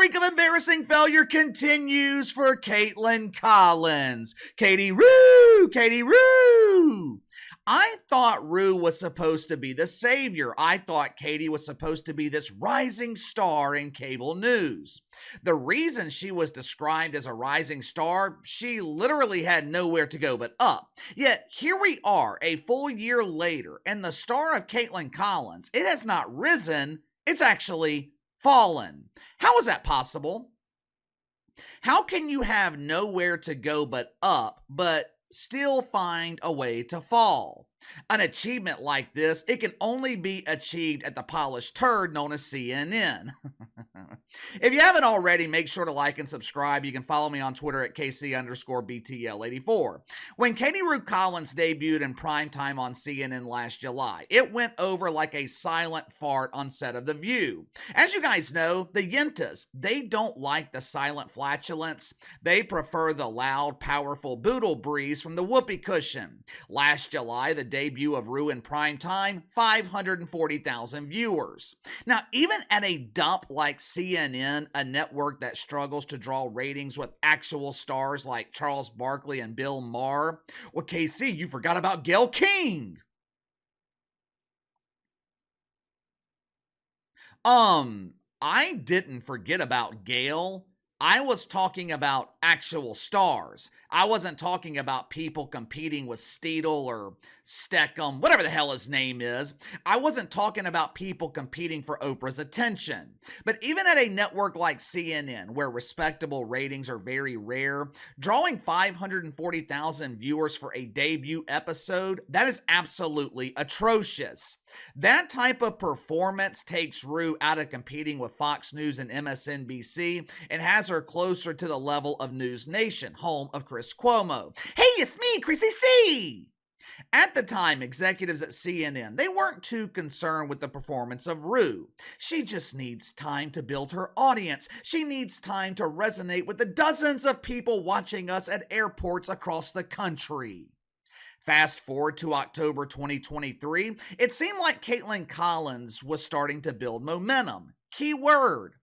streak of embarrassing failure continues for Kaitlan Collins. Katie Roo! Katie Roo! I thought Rue was supposed to be the savior. I thought Katie was supposed to be this rising star in cable news. The reason she was described as a rising star, she literally had nowhere to go but up. Yet here we are, a full year later, and the star of Kaitlan Collins, it has not risen, it's actually fallen. How is that possible? How can you have nowhere to go but up, but still find a way to fall? An achievement like this, it can only be achieved at the polished turd known as CNN. If you haven't already, make sure to like and subscribe. You can follow me on Twitter at KC_BTL84. When Katie Roo Collins debuted in Primetime on CNN last July, it went over like a silent fart on set of The View. As you guys know, the Yentas, they don't like the silent flatulence. They prefer the loud, powerful boodle breeze from the whoopee cushion. Last July, the debut of Rue in Primetime, 540,000 viewers. Now, even at a dump like CNN, a network that struggles to draw ratings with actual stars like Charles Barkley and Bill Maher, well, KC, you forgot about Gayle King. I didn't forget about Gayle. I was talking about actual stars. I wasn't talking about people competing with Steedle or Steckham, whatever the hell his name is. I wasn't talking about people competing for Oprah's attention. But even at a network like CNN, where respectable ratings are very rare, drawing 540,000 viewers for a debut episode, that is absolutely atrocious. That type of performance takes Rue out of competing with Fox News and MSNBC and has her closer to the level of News Nation, home of Chris Cuomo. Hey, it's me, Chrissy C! At the time, executives at CNN, they weren't too concerned with the performance of Rue. She just needs time to build her audience. She needs time to resonate with the dozens of people watching us at airports across the country. Fast forward to October 2023, it seemed like Kaitlan Collins was starting to build momentum. Key word,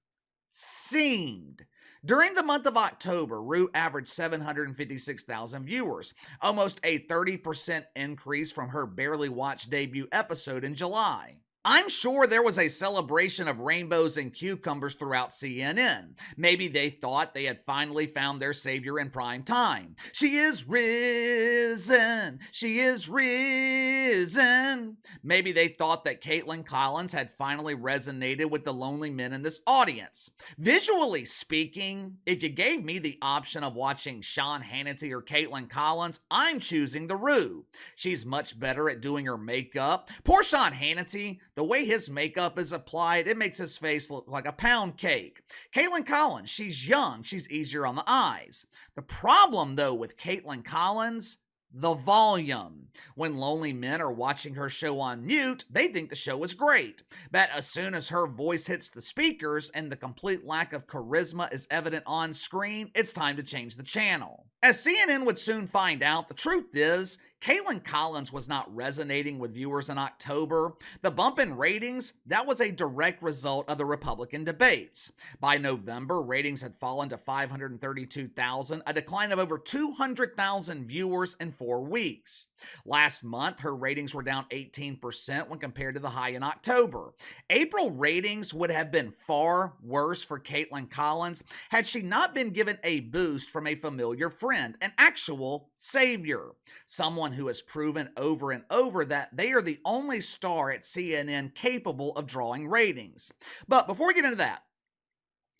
seemed. During the month of October, Rue averaged 756,000 viewers, almost a 30% increase from her barely watched debut episode in July. I'm sure there was a celebration of rainbows and cucumbers throughout CNN. Maybe they thought they had finally found their savior in prime time. She is risen. She is risen. Maybe they thought that Kaitlan Collins had finally resonated with the lonely men in this audience. Visually speaking, if you gave me the option of watching Sean Hannity or Kaitlan Collins, I'm choosing the Rue. She's much better at doing her makeup. Poor Sean Hannity, the way his makeup is applied, it makes his face look like a pound cake. Kaitlan Collins, she's young, she's easier on the eyes. The problem, though, with Kaitlan Collins, the volume. When lonely men are watching her show on mute, they think the show is great. But as soon as her voice hits the speakers and the complete lack of charisma is evident on screen, it's time to change the channel. As CNN would soon find out, the truth is, Kaitlan Collins was not resonating with viewers in October. The bump in ratings, that was a direct result of the Republican debates. By November, ratings had fallen to 532,000, a decline of over 200,000 viewers in 4 weeks. Last month, her ratings were down 18% when compared to the high in October. April ratings would have been far worse for Kaitlan Collins had she not been given a boost from a familiar friend, an actual savior, someone who has proven over and over that they are the only star at CNN capable of drawing ratings. But before we get into that,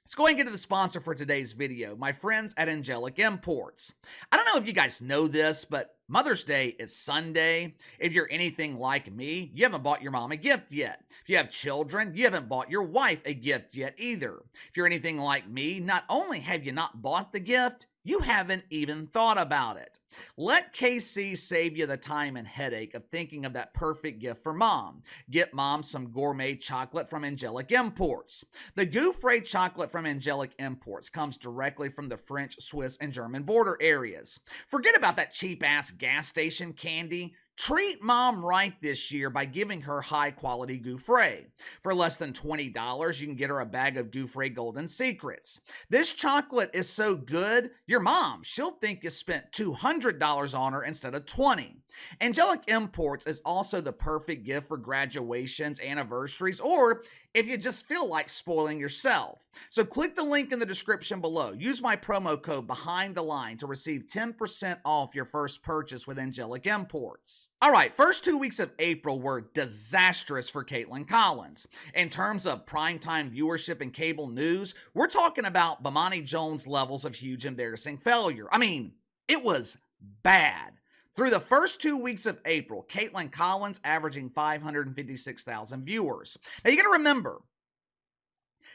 let's go ahead and get to the sponsor for today's video, my friends at Angelic Imports. I don't know if you guys know this, but Mother's Day is Sunday. If you're anything like me, you haven't bought your mom a gift yet. If you have children, you haven't bought your wife a gift yet either. If you're anything like me, not only have you not bought the gift, you haven't even thought about it. Let KC save you the time and headache of thinking of that perfect gift for mom. Get mom some gourmet chocolate from Angelic Imports. The Gouffre chocolate from Angelic Imports comes directly from the French, Swiss, and German border areas. Forget about that cheap-ass gas station candy. Treat mom right this year by giving her high quality Gouffre. For less than $20, you can get her a bag of Gouffre Golden Secrets. This chocolate is so good, your mom, she'll think you spent $200 on her instead of $20. Angelic Imports is also the perfect gift for graduations, anniversaries, or if you just feel like spoiling yourself. So click the link in the description below. Use my promo code Behind the Line to receive 10% off your first purchase with Angelic Imports. All right, first 2 weeks of April were disastrous for Kaitlan Collins. In terms of primetime viewership and cable news, we're talking about Bomani Jones levels of huge embarrassing failure. I mean, it was bad. Through the first 2 weeks of April, Kaitlan Collins averaging 556,000 viewers. Now you gotta remember,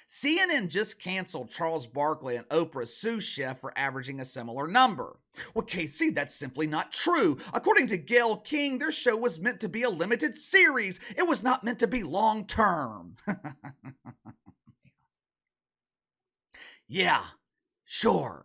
CNN just canceled Charles Barkley and Oprah's sous chef for averaging a similar number. Well, Casey, that's simply not true. According to Gayle King, their show was meant to be a limited series. It was not meant to be long term. Yeah, sure.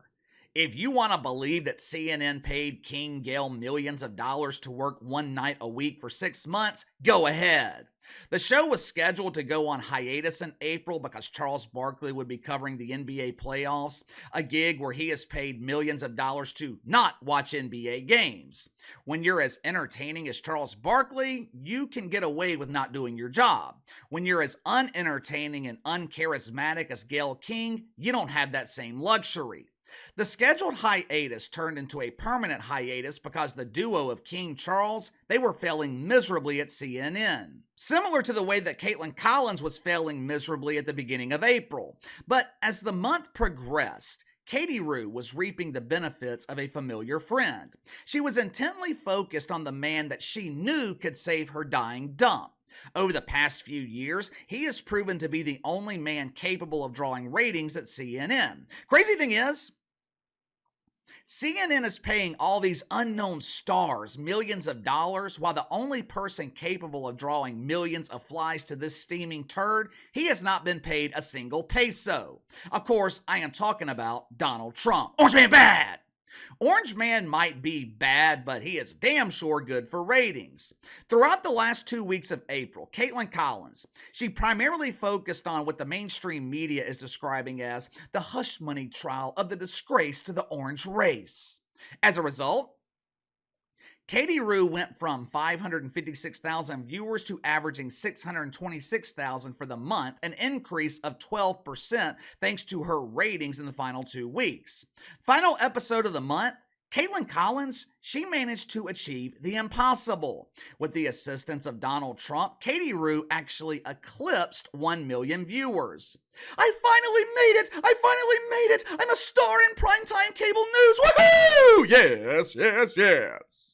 If you want to believe that CNN paid King Gayle millions of dollars to work one night a week for 6 months, go ahead. The show was scheduled to go on hiatus in April because Charles Barkley would be covering the NBA playoffs, a gig where he is paid millions of dollars to not watch NBA games. When you're as entertaining as Charles Barkley, you can get away with not doing your job. When you're as unentertaining and uncharismatic as Gayle King, you don't have that same luxury. The scheduled hiatus turned into a permanent hiatus because the duo of King Charles, they were failing miserably at CNN. Similar to the way that Kaitlan Collins was failing miserably at the beginning of April. But as the month progressed, Katie Rue was reaping the benefits of a familiar friend. She was intently focused on the man that she knew could save her dying dump. Over the past few years, he has proven to be the only man capable of drawing ratings at CNN. Crazy thing is, CNN is paying all these unknown stars millions of dollars, while the only person capable of drawing millions of flies to this steaming turd, he has not been paid a single peso. Of course, I am talking about Donald Trump. Orange Man bad! Orange Man might be bad, but he is damn sure good for ratings. Throughout the last 2 weeks of April, Kaitlan Collins, she primarily focused on what the mainstream media is describing as the hush money trial of the disgrace to the orange race. As a result, Katie Rue went from 556,000 viewers to averaging 626,000 for the month, an increase of 12% thanks to her ratings in the final 2 weeks. Final episode of the month, Kaitlan Collins, she managed to achieve the impossible. With the assistance of Donald Trump, Katie Rue actually eclipsed 1 million viewers. I finally made it! I finally made it! I'm a star in primetime cable news! Woohoo! Yes, yes, yes!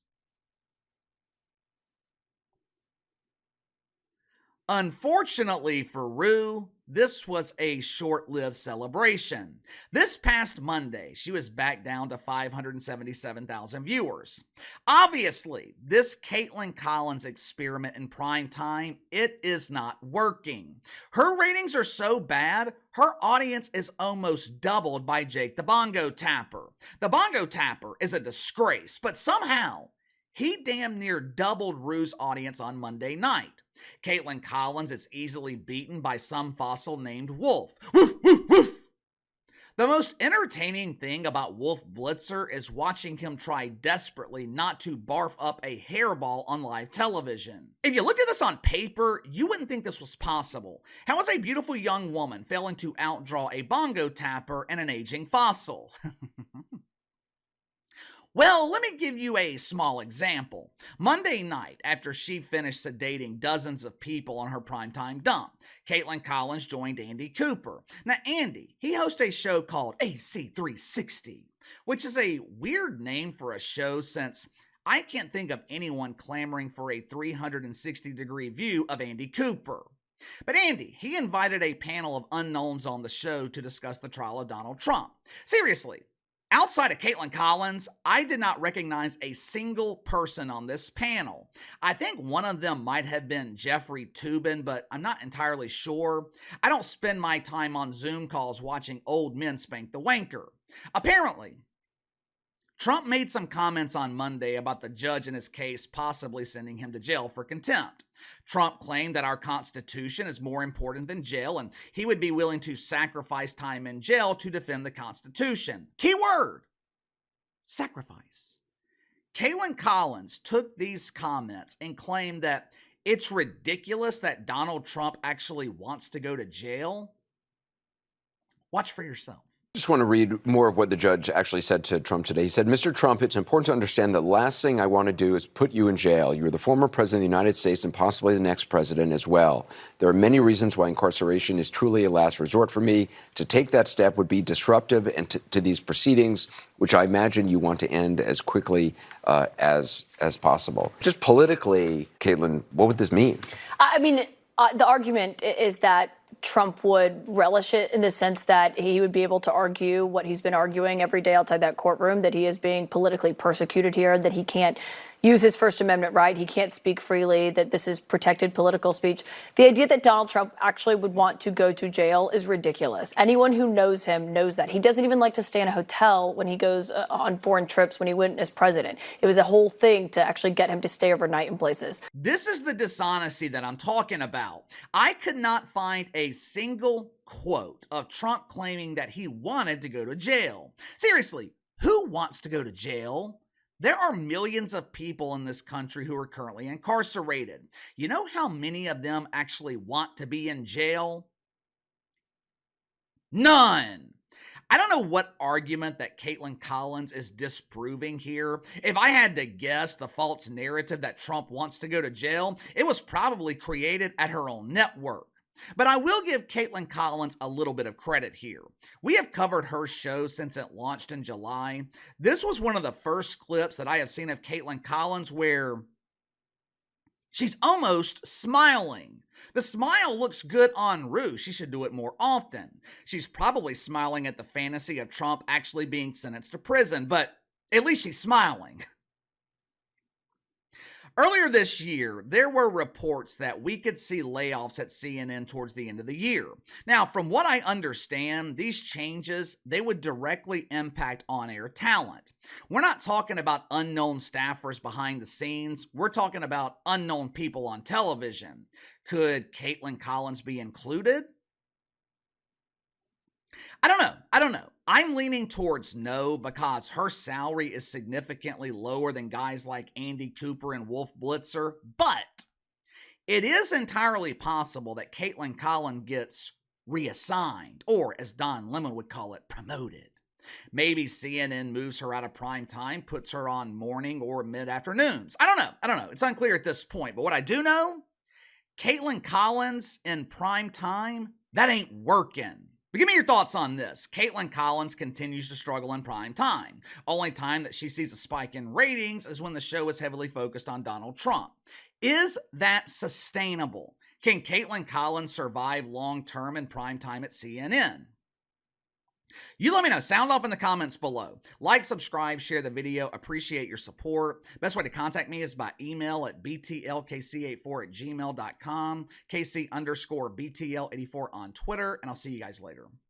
Unfortunately for Rue, this was a short-lived celebration. This past Monday, she was back down to 577,000 viewers. Obviously, this Kaitlan Collins experiment in prime time, it is not working. Her ratings are so bad, her audience is almost doubled by Jake the Bongo Tapper. The Bongo Tapper is a disgrace, but somehow, he damn near doubled Rue's audience on Monday night. Kaitlan Collins is easily beaten by some fossil named Wolf. Woof, woof, woof! The most entertaining thing about Wolf Blitzer is watching him try desperately not to barf up a hairball on live television. If you looked at this on paper, you wouldn't think this was possible. How is a beautiful young woman failing to outdraw a bongo tapper and an aging fossil? Well, let me give you a small example. Monday night, after she finished sedating dozens of people on her primetime dump, Kaitlan Collins joined Andy Cooper. Now, Andy, he hosts a show called AC360, which is a weird name for a show since I can't think of anyone clamoring for a 360-degree view of Andy Cooper. But Andy, he invited a panel of unknowns on the show to discuss the trial of Donald Trump. Seriously. Outside of Kaitlan Collins, I did not recognize a single person on this panel. I think one of them might have been Jeffrey Toobin, but I'm not entirely sure. I don't spend my time on Zoom calls watching old men spank the wanker. Apparently, Trump made some comments on Monday about the judge in his case possibly sending him to jail for contempt. Trump claimed that our Constitution is more important than jail, and he would be willing to sacrifice time in jail to defend the Constitution. Key word: sacrifice. Kaitlan Collins took these comments and claimed that it's ridiculous that Donald Trump actually wants to go to jail. Watch for yourself. I just want to read more of what the judge actually said to Trump today. He said, Mr. Trump, it's important to understand that the last thing I want to do is put you in jail. You're the former president of the United States and possibly the next president as well. There are many reasons why incarceration is truly a last resort for me. To take that step would be disruptive and to these proceedings, which I imagine you want to end as quickly as possible. Just politically, Kaitlan, what would this mean? I mean, the argument is that Trump would relish it in the sense that he would be able to argue what he's been arguing every day outside that courtroom, that he is being politically persecuted here, that he can't use his First Amendment right, he can't speak freely, that this is protected political speech. The idea that Donald Trump actually would want to go to jail is ridiculous. Anyone who knows him knows that. He doesn't even like to stay in a hotel when he goes on foreign trips when he went as president. It was a whole thing to actually get him to stay overnight in places. This is the dishonesty that I'm talking about. I could not find a single quote of Trump claiming that he wanted to go to jail. Seriously, who wants to go to jail? There are millions of people in this country who are currently incarcerated. You know how many of them actually want to be in jail? None. I don't know what argument that Kaitlan Collins is disproving here. If I had to guess the false narrative that Trump wants to go to jail, it was probably created at her own network. But I will give Kaitlan Collins a little bit of credit here. We have covered her show since it launched in July. This was one of the first clips that I have seen of Kaitlan Collins where she's almost smiling. The smile looks good en route. She should do it more often. She's probably smiling at the fantasy of Trump actually being sentenced to prison, but at least she's smiling. Earlier this year, there were reports that we could see layoffs at CNN towards the end of the year. Now, from what I understand, these changes, they would directly impact on-air talent. We're not talking about unknown staffers behind the scenes. We're talking about unknown people on television. Could Kaitlan Collins be included? I don't know. I'm leaning towards no because her salary is significantly lower than guys like Andy Cooper and Wolf Blitzer, but it is entirely possible that Kaitlan Collins gets reassigned, or as Don Lemon would call it, promoted. Maybe CNN moves her out of prime time, puts her on morning or mid-afternoons. I don't know. It's unclear at this point, but what I do know, Kaitlan Collins in prime time, that ain't working. But give me your thoughts on this. Kaitlan Collins continues to struggle in prime time. Only time that she sees a spike in ratings is when the show is heavily focused on Donald Trump. Is that sustainable? Can Kaitlan Collins survive long-term in prime time at CNN? You let me know. Sound off in the comments below. Like, subscribe, share the video. Appreciate your support. Best way to contact me is by email at btlkc84@gmail.com, KC_BTL84 on Twitter, and I'll see you guys later.